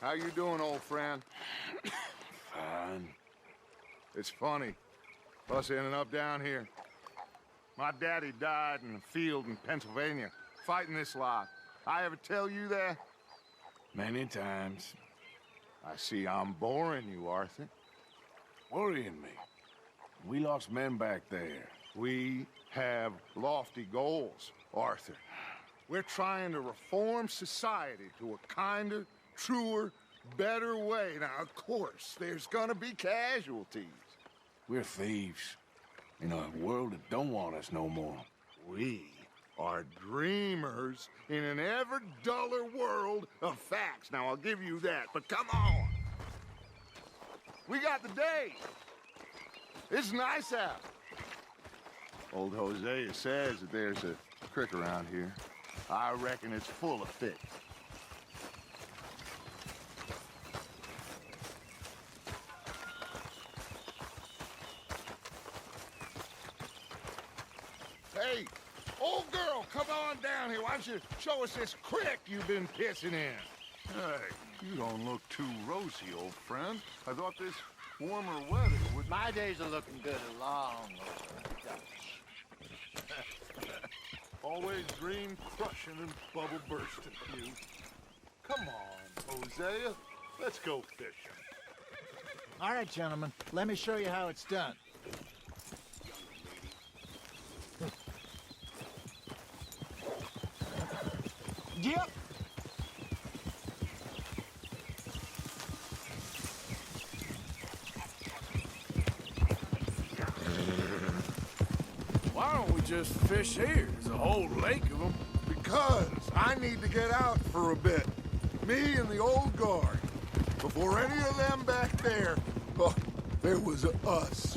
How you doing, old friend? Fine. It's funny, us ending up down here. My daddy died in the field in Pennsylvania, fighting this lot. I ever tell you that? Many times. I see I'm boring you, Arthur. Worrying me. We lost men back there. We have lofty goals, Arthur. We're trying to reform society to a kinder, truer, better way. Now, of course, there's gonna be casualties. We're thieves. In a world that don't want us no more. We are dreamers in an ever duller world of facts. Now, I'll give you that, but come on. We got the day. It's nice out. Old Hosea says that there's a creek around here. I reckon it's full of fish. Hey, old girl, come on down here. Why don't you show us this creek you've been pissing in? Hey, you don't look too rosy, old friend. I thought this warmer weather would... My days are looking good along over Dutch. Always dream crushing and bubble bursting, you. Come on, Hosea. Let's go fishing. All right, gentlemen, let me show you how it's done. Yep. Why don't we just fish here? There's a whole lake of them. Because I need to get out for a bit. Me and the old guard. Before any of them back there, oh, there was us.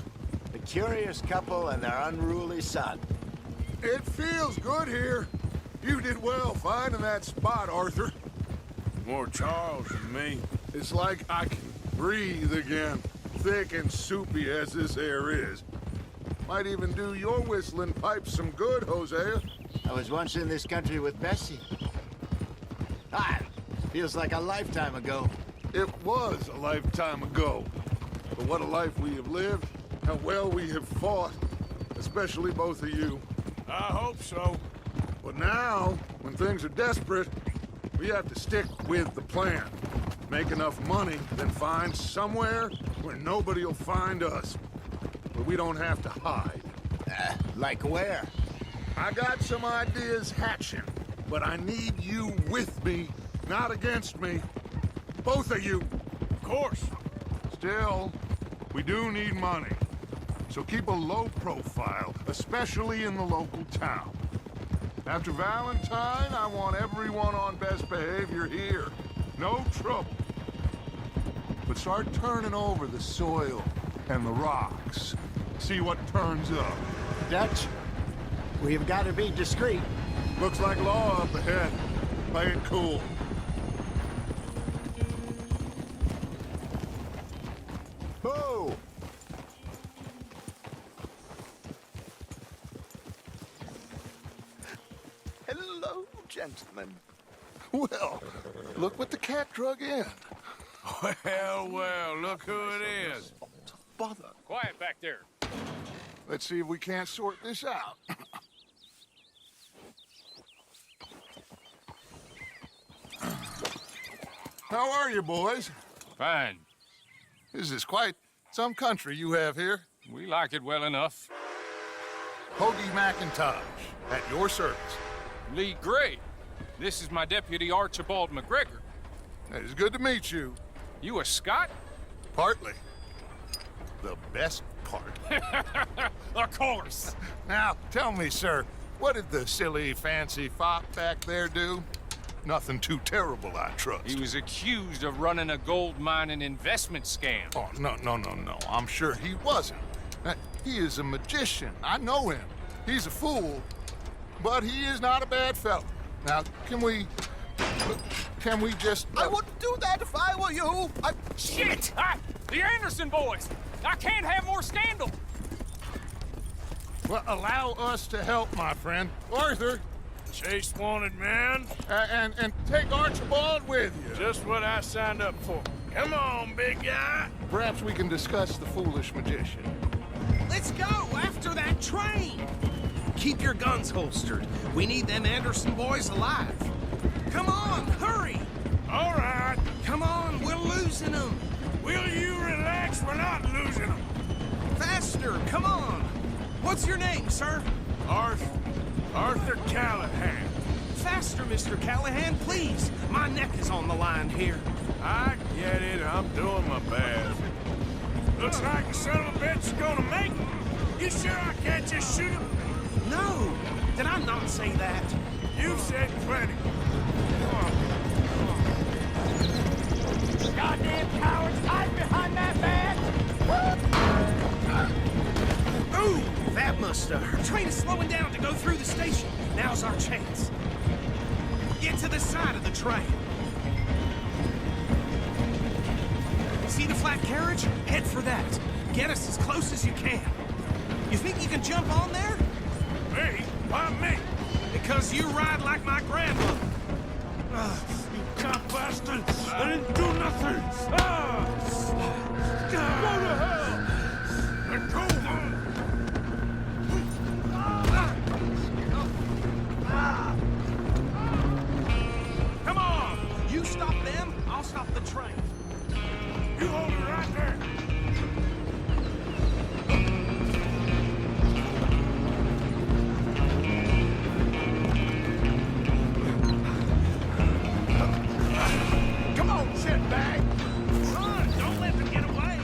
The curious couple and their unruly son. It feels good here. You did well finding that spot, Arthur. More Charles than me. It's like I can breathe again, thick and soupy as this air is. Might even do your whistling pipes some good, Hosea. I was once in this country with Bessie. Ah, feels like a lifetime ago. It was a lifetime ago. But what a life we have lived, how well we have fought, especially both of you. I hope so. But now, when things are desperate, we have to stick with the plan. Make enough money, then find somewhere where nobody will find us. Where we don't have to hide. Like where? I got some ideas hatching, but I need you with me, not against me. Both of you. Of course. Still, we do need money. So keep a low profile, especially in the local town. After Valentine, I want everyone on best behavior here. No trouble. But start turning over the soil and the rocks. See what turns up. Dutch, we've got to be discreet. Looks like law up ahead. Play it cool. Whoa! Hello, gentlemen. Well, look what the cat drug in. Well, well, look who it is. Bother. Quiet back there. Let's see if we can't sort this out. How are you, boys? Fine. This is quite some country you have here. We like it well enough. Hoagie McIntosh, at your service. Lee Gray. This is my deputy Archibald McGregor. It is good to meet you. You a Scot? Partly. The best part. Of course. Now, tell me, sir, what did the silly, fancy fop back there do? Nothing too terrible, I trust. He was accused of running a gold mining investment scam. Oh, no. I'm sure he wasn't. He is a magician. I know him. He's a fool, but he is not a bad fellow. Now, can we just... I wouldn't do that if I were you. Shit! The Anderson boys! I can't have more scandal! Well, allow us to help, my friend. Arthur, Chase wanted man. And take Archibald with you. Just what I signed up for. Come on, big guy. Perhaps we can discuss the foolish magician. Let's go after that train! Keep your guns holstered. We need them Anderson boys alive. Come on, hurry! All right. Come on, we're losing them. Will you relax? We're not losing them. Faster, come on. What's your name, sir? Arthur Callahan. Faster, Mr. Callahan, please. My neck is on the line here. I get it. I'm doing my best. Looks like the son of a bitch is gonna make it. You sure I can't just shoot him? No, did I not say that? You've said plenty. Goddamn cowards hide behind that van! Ooh, that must have. Train is slowing down to go through the station. Now's our chance. Get to the side of the train. See the flat carriage? Head for that. Get us as close as you can. You think you can jump on there? Me? Why me? Because you ride like my grandmother. You cop bastard! I didn't do nothing! Go to hell! Let go! Come on! You stop them, I'll stop the train. You hold it right there! Come on, shitbag! Run! Don't let them get away!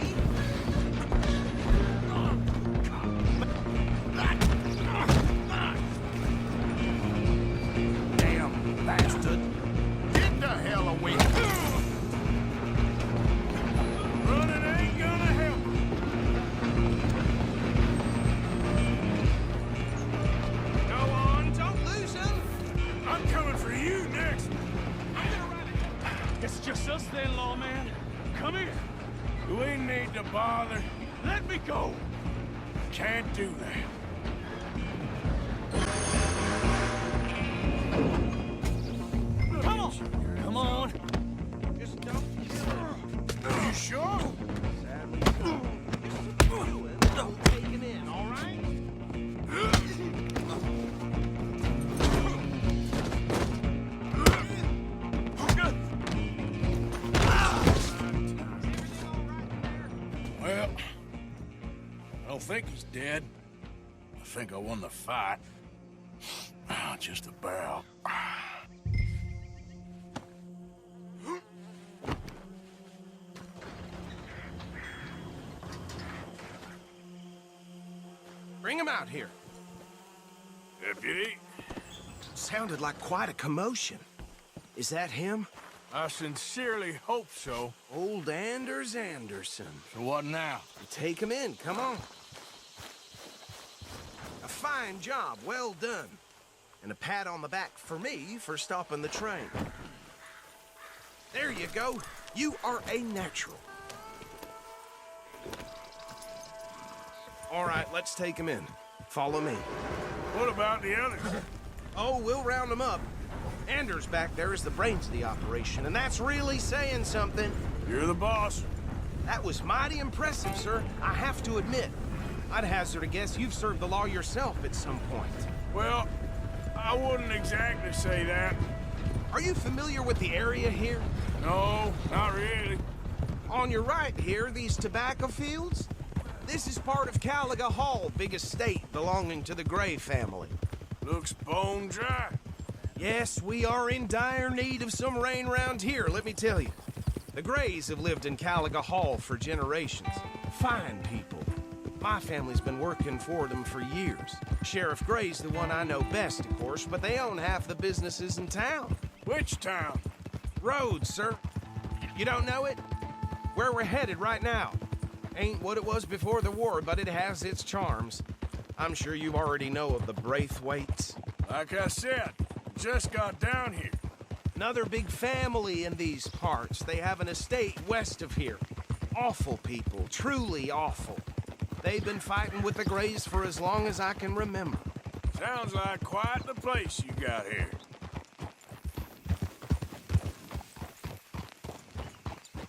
Damn bastard! Get the hell away! Running ain't gonna help. Go on, don't lose them! I'm coming for you next. It's just us then, lawman. Come here. We need to bother. Let me go! Can't do that. Come on! Come on! Just don't kill Are you sure? Don't take it in, all right? Well, I don't think he's dead. I think I won the fight. Just about. Bring him out here. Deputy, Sounded like quite a commotion. Is that him? I sincerely hope so. Old Anders Anderson. So what now? Take him in, come on. A fine job, well done. And a pat on the back for me for stopping the train. There you go. You are a natural. All right, let's take him in. Follow me. What about the others? Oh, we'll round them up. Anders back there is the brains of the operation, and that's really saying something. You're the boss. That was mighty impressive, sir. I have to admit. I'd hazard a guess you've served the law yourself at some point. Well, I wouldn't exactly say that. Are you familiar with the area here? No, not really. On your right here, these tobacco fields? This is part of Caliga Hall, big estate belonging to the Gray family. Looks bone dry. Yes, we are in dire need of some rain round here, let me tell you. The Grays have lived in Caliga Hall for generations. Fine people. My family's been working for them for years. Sheriff Gray's the one I know best, of course, but they own half the businesses in town. Which town? Rhodes, sir. You don't know it? Where we're headed right now. Ain't what it was before the war, but it has its charms. I'm sure you already know of the Braithwaites. Like I said, just got down here. Another big family in these parts. They have an estate west of here. Awful people, truly awful. They've been fighting with the Grays for as long as I can remember. Sounds like quite the place you got here.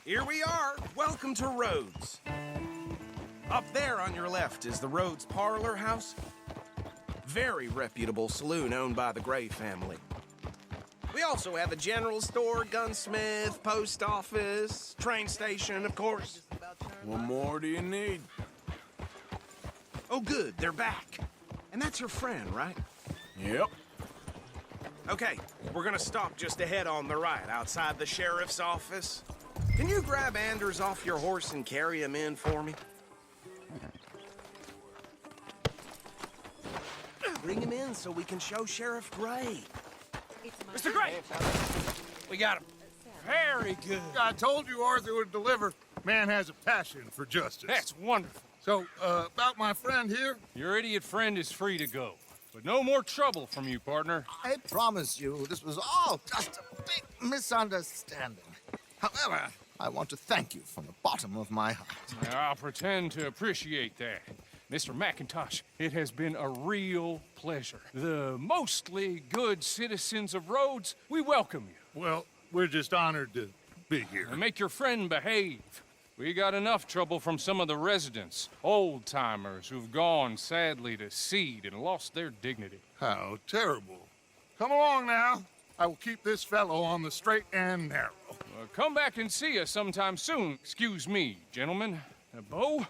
Here we are. Welcome to Rhodes. Up there on your left is the Rhodes Parlor House. Very reputable saloon owned by the Gray family. We also have a general store, gunsmith, post office, train station, of course. What more do you need? Oh, good, they're back. And that's your friend, right? Yep. Okay, we're gonna stop just ahead on the right, outside the sheriff's office. Can you grab Anders off your horse and carry him in for me? Bring him in so we can show Sheriff Gray. Mr. Gray! We got him. Very good. I told you Arthur would deliver. Man has a passion for justice. That's wonderful. So, about my friend here? Your idiot friend is free to go. But no more trouble from you, partner. I promise you, this was all just a big misunderstanding. However, I want to thank you from the bottom of my heart. I'll pretend to appreciate that. Mr. McIntosh, it has been a real pleasure. The mostly good citizens of Rhodes, we welcome you. Well, we're just honored to be here. And make your friend behave. We got enough trouble from some of the residents, old-timers who've gone, sadly, to seed and lost their dignity. How terrible. Come along now. I will keep this fellow on the straight and narrow. Come back and see us sometime soon. Excuse me, gentlemen. Bo,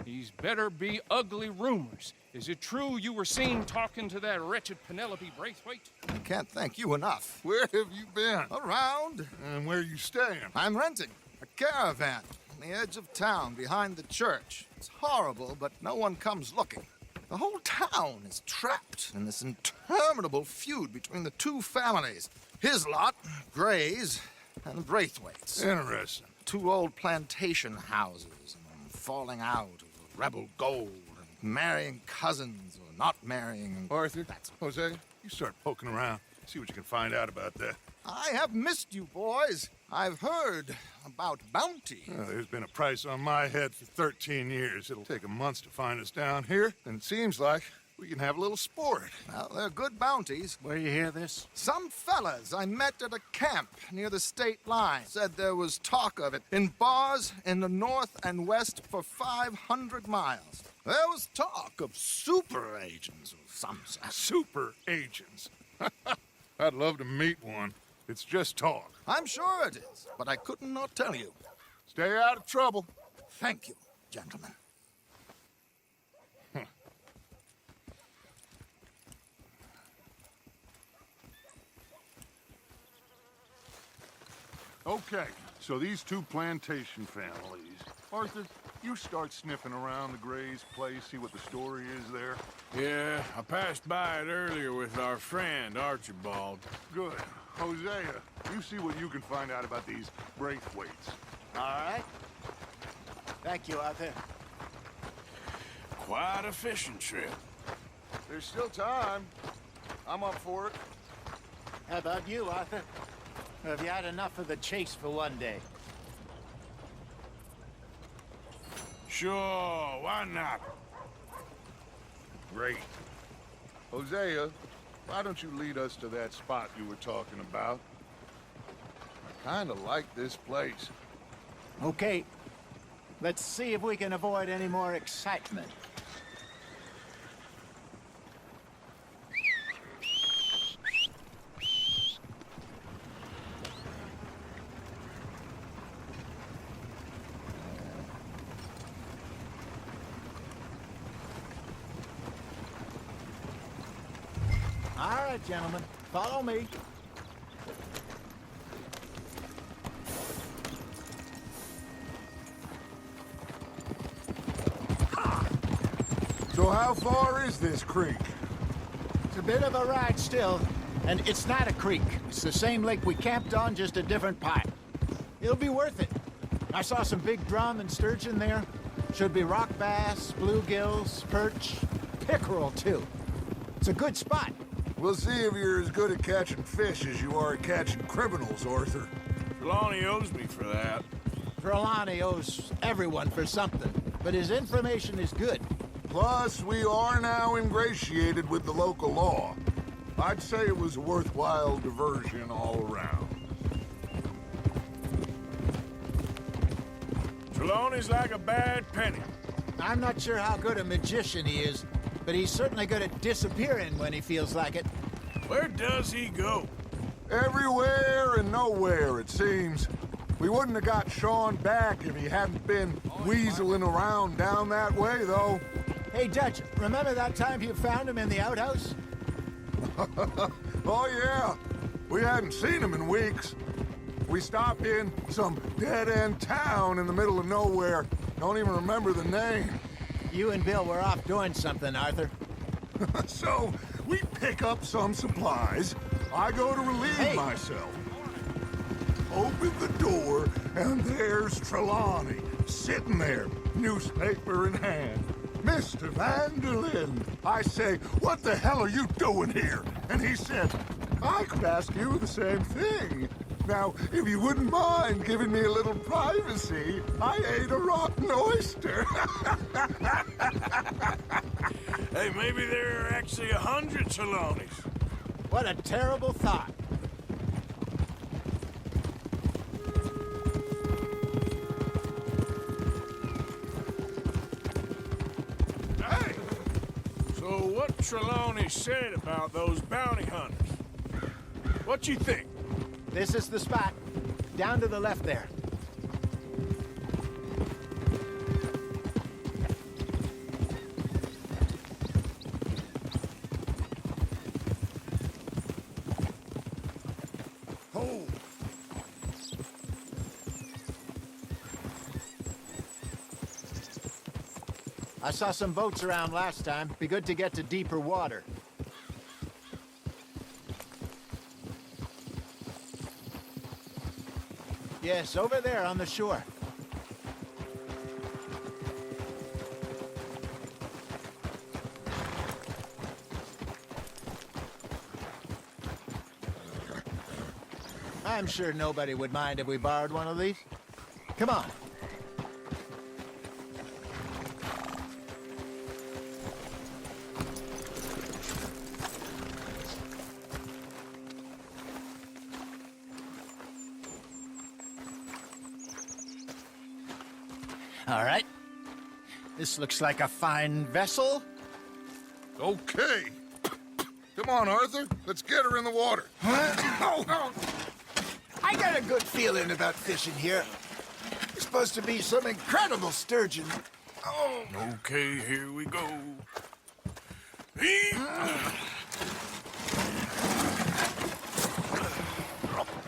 these better be ugly rumors. Is it true you were seen talking to that wretched Penelope Braithwaite? I can't thank you enough. Where have you been? Around. And where you staying? I'm renting a caravan on the edge of town behind the church. It's horrible, but no one comes looking. The whole town is trapped in this interminable feud between the two families. His lot, Gray's, and the Braithwaites. Interesting. Two old plantation houses, and falling out of rebel gold, and marrying cousins or not marrying. Arthur, Jose, you start poking around. See what you can find out about that. I have missed you, boys. I've heard about bounty. Well, there's been a price on my head for 13 years. It'll take 'em months to find us down here, and it seems like we can have a little sport. Well, they're good bounties. Where you hear this? Some fellas I met at a camp near the state line said there was talk of it in bars in the north and west for 500 miles. There was talk of super agents of some sort. Super agents. I'd love to meet one. It's just talk. I'm sure it is, but I couldn't not tell you. Stay out of trouble. Thank you, gentlemen. Okay, so these two plantation families. Arthur, you start sniffing around the Gray's place, see what the story is there. Yeah, I passed by it earlier with our friend, Archibald. Good. Hosea, you see what you can find out about these Braithwaites. All right. Thank you, Arthur. Quite a fishing trip. There's still time. I'm up for it. How about you, Arthur? Have you had enough of the chase for one day? Sure, why not? Great. Hosea, why don't you lead us to that spot you were talking about? I kind of like this place. Okay. Let's see if we can avoid any more excitement. All right, gentlemen, follow me. So how far is this creek? It's a bit of a ride still, and it's not a creek. It's the same lake we camped on, just a different part. It'll be worth it. I saw some big drum and sturgeon there. Should be rock bass, bluegills, perch, pickerel, too. It's a good spot. We'll see if you're as good at catching fish as you are at catching criminals, Arthur. Trelawney owes me for that. Trelawney owes everyone for something, but his information is good. Plus, we are now ingratiated with the local law. I'd say it was a worthwhile diversion all around. Trelawney's like a bad penny. I'm not sure how good a magician he is, but he's certainly good at disappearing when he feels like it. Where does he go? Everywhere and nowhere, it seems. We wouldn't have got Sean back if he hadn't been weaseling around down that way, though. Hey, Dutch, remember that time you found him in the outhouse? Oh, yeah. We hadn't seen him in weeks. We stopped in some dead-end town in the middle of nowhere. Don't even remember the name. You and Bill were off doing something, Arthur. So, we pick up some supplies. I go to relieve myself. Open the door, and there's Trelawney, sitting there, newspaper in hand. Mr. Vanderlyn. I say, what the hell are you doing here? And he said, I could ask you the same thing. Now, if you wouldn't mind giving me a little privacy, I ate a rotten oyster. Hey, maybe there are actually 100 Trelawneys. What a terrible thought. Hey! So what Trelawney said about those bounty hunters? What you think? This is the spot. Down to the left there. Oh. I saw some boats around last time. Be good to get to deeper water. Yes, over there on the shore. I'm sure nobody would mind if we borrowed one of these. Come on. All right. This looks like a fine vessel. Okay. Come on, Arthur. Let's get her in the water. Oh. I got a good feeling about fishing here. It's supposed to be some incredible sturgeon. Oh. Okay, here we go.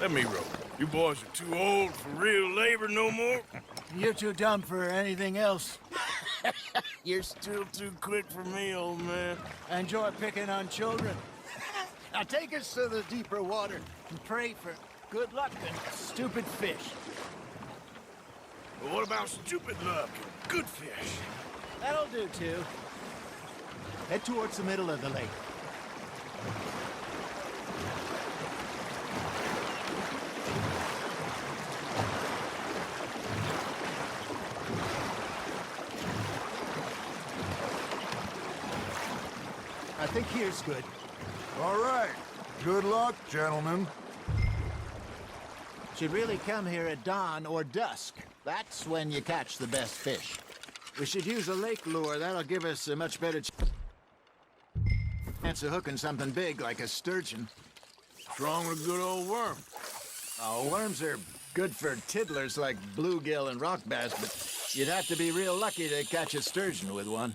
Let me row. You boys are too old for real labor no more. You're too dumb for anything else. You're still too quick for me, old man. Enjoy picking on children. Now take us to the deeper water and pray for good luck and stupid fish. But what about stupid luck and good fish? That'll do, too. Head towards the middle of the lake. I think here's good. All right. Good luck, gentlemen. Should really come here at dawn or dusk. That's when you catch the best fish. We should use a lake lure. That'll give us a much better chance of hooking something big like a sturgeon. What's wrong with a good old worm? Oh, worms are good for tiddlers like bluegill and rock bass, but you'd have to be real lucky to catch a sturgeon with one.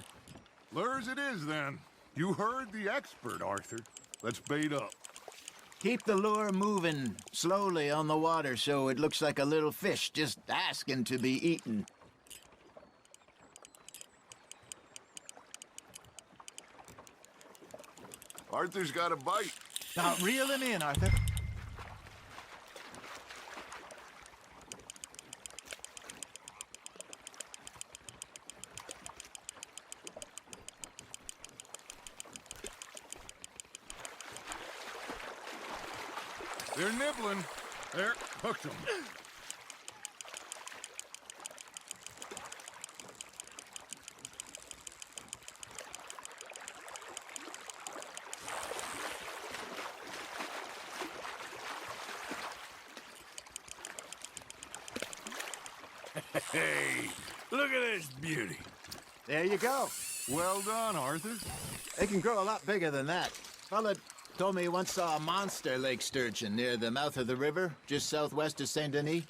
Lures it is, then. You heard the expert, Arthur. Let's bait up. Keep the lure moving slowly on the water so it looks like a little fish just asking to be eaten. Arthur's got a bite. Now reel him in, Arthur. They're nibbling. There, hooked them. Hey, look at this beauty. There you go. Well done, Arthur. They can grow a lot bigger than that. Fella told me he once saw a monster lake sturgeon near the mouth of the river, just southwest of Saint Denis.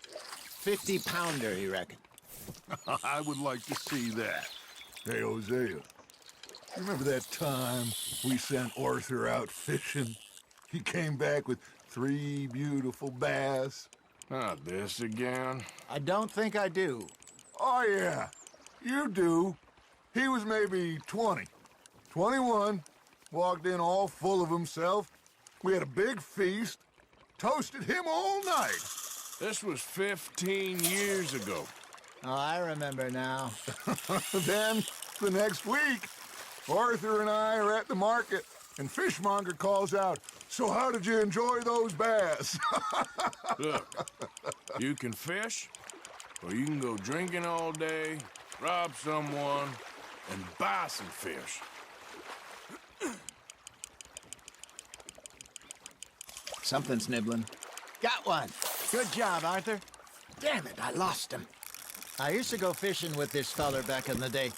50-pounder, he reckoned. I would like to see that. Hey, Hosea, remember that time we sent Arthur out fishing? He came back with 3 beautiful bass. Not this again. I don't think I do. Oh, yeah, you do. He was maybe 20, 21, walked in all full of himself. We had a big feast, toasted him all night. This was 15 years ago. Oh, I remember now. Then, the next week, Arthur and I are at the market, and Fishmonger calls out, "So how did you enjoy those bass?" Look, you can fish, or you can go drinking all day, rob someone, and buy some fish. Something's nibbling. Got one. Good job, Arthur. Damn it, I lost him. I used to go fishing with this feller back in the day.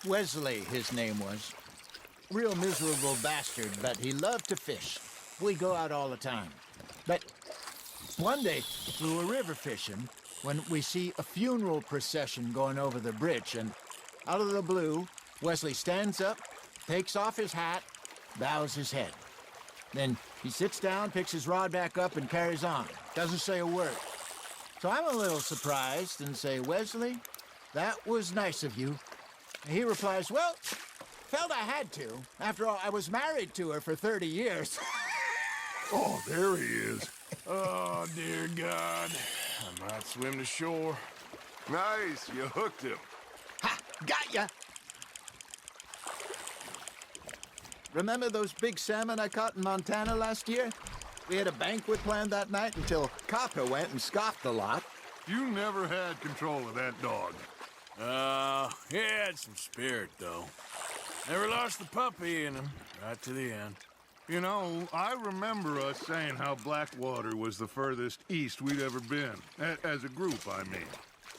Wesley, his name was. Real miserable bastard, but he loved to fish. We go out all the time. But one day, we were river fishing when we see a funeral procession going over the bridge, and out of the blue, Wesley stands up, takes off his hat, bows his head. Then he sits down, picks his rod back up, and carries on. Doesn't say a word. So I'm a little surprised and say, "Wesley, that was nice of you." And he replies, "Well, felt I had to. After all, I was married to her for 30 years. Oh, there he is. Oh, dear God. I might swim to shore. Nice, you hooked him. Ha! Got ya! Remember those big salmon I caught in Montana last year? We had a banquet planned that night until Copper went and scoffed a lot. You never had control of that dog. He had some spirit, though. Never lost the puppy in him, right to the end. You know, I remember us saying how Blackwater was the furthest east we'd ever been. As a group, I mean.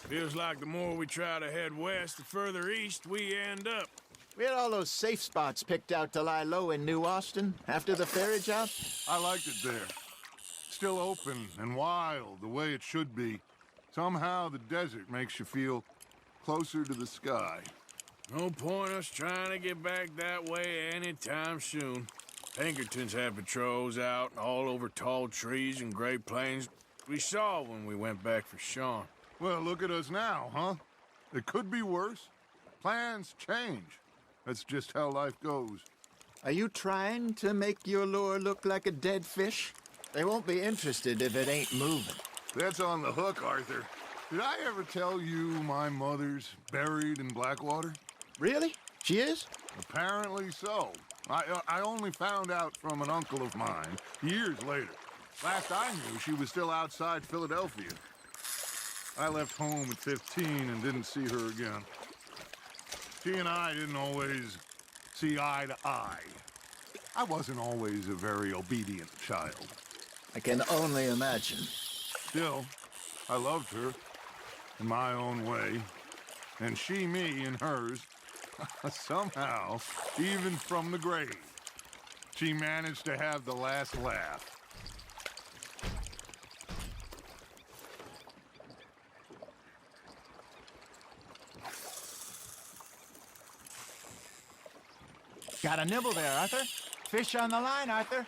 Feels like the more we try to head west, the further east we end up. We had all those safe spots picked out to lie low in New Austin after the ferry job. I liked it there. Still open and wild, the way it should be. Somehow the desert makes you feel closer to the sky. No point us trying to get back that way anytime soon. Pinkertons have patrols out all over tall trees and Great Plains. We saw when we went back for Sean. Well, look at us now, huh? It could be worse. Plans change. That's just how life goes. Are you trying to make your lure look like a dead fish? They won't be interested if it ain't moving. That's on the hook, Arthur. Did I ever tell you my mother's buried in Blackwater? Really? She is? Apparently so. I only found out from an uncle of mine years later. Last I knew, she was still outside Philadelphia. I left home at 15 and didn't see her again. She and I didn't always see eye to eye. I wasn't always a very obedient child. I can only imagine. Still, I loved her in my own way, and she me in hers. Somehow, even from the grave, she managed to have the last laugh. Got a nibble there, Arthur. Fish on the line, Arthur.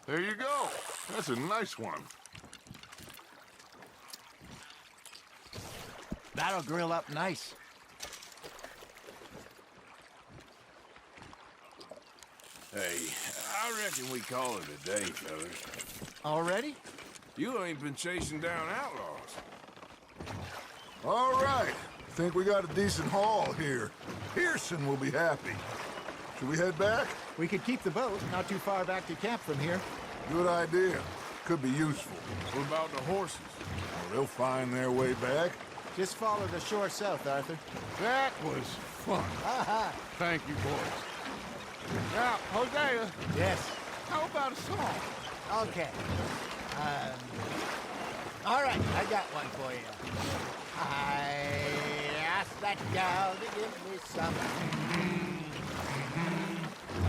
There you go. That's a nice one. That'll grill up nice. Hey, I reckon we call it a day, fellas. Already? You ain't been chasing down outlaws. All right. Think we got a decent haul here. Pearson will be happy. Should we head back? We could keep the boat not too far back to camp from here. Good idea. Could be useful. What about the horses? Well, they'll find their way back. Just follow the shore south, Arthur. That was fun. Aha! Thank you, boys. Now, Hosea, Yes. how about a song? Okay. All right, I got one for you. I asked that gal to give me some.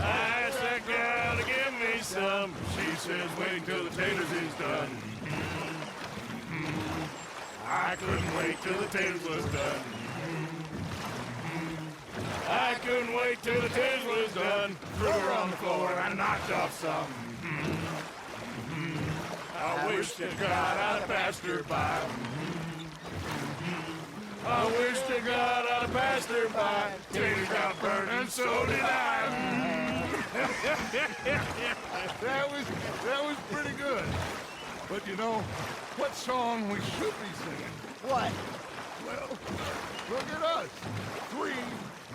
I asked that gal to give me some. She says, wait till the taters is done. I couldn't wait till the taters was done. I couldn't wait till the taters was done. Threw her on the floor and I knocked off some. I wish to God I'd have passed her by. I wish to God I'd have passed her by. Taters got burned and so did I. That was pretty good. But you know, what song we should be singing? What? Well, look at us. 3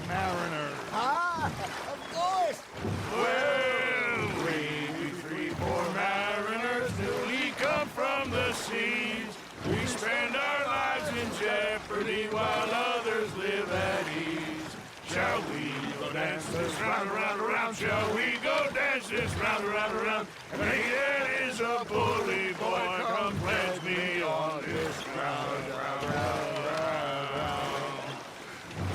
mariners. Ah, of course. Well, we 3 poor mariners newly come from the seas. We spend our lives in jeopardy while others live at ease. Shall we go dance this round, around, around? Shall we go dance this round, around, around? And he that is a bully boy, come pledge me on this ground, round, round, round.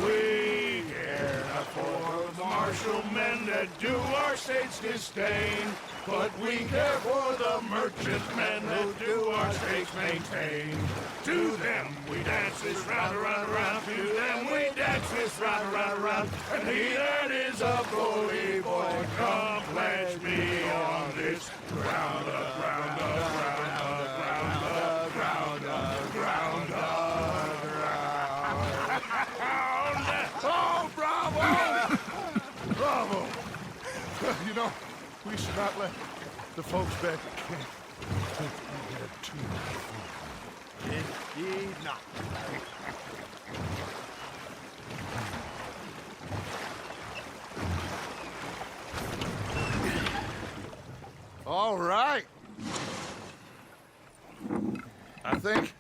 We care not for the martial men that do our state's disdain, but we care for the merchantmen that do our state's maintain. To them we dance this round, around, around. To them we dance this round, around, around. And he that is a bully boy, come pledge me on this ground, ground, ground, ground, ground, ground, ground. Oh, bravo! Bravo! You know, we should not let the folks back at camp think we had too much fun. Indeed not. All right. I think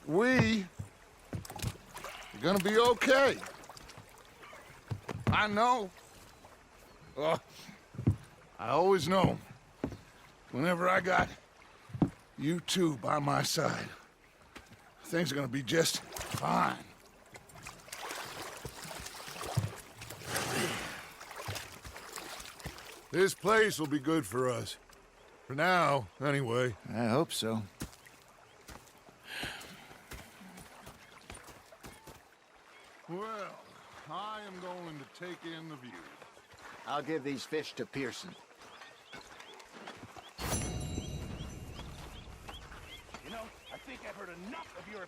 we are gonna be okay. I know. I always know. Whenever I got you two by my side, things are gonna be just fine. This place will be good for us. For now, anyway. I hope so. Well, I am going to take in the view. I'll give these fish to Pearson. You know, I think I've heard enough of your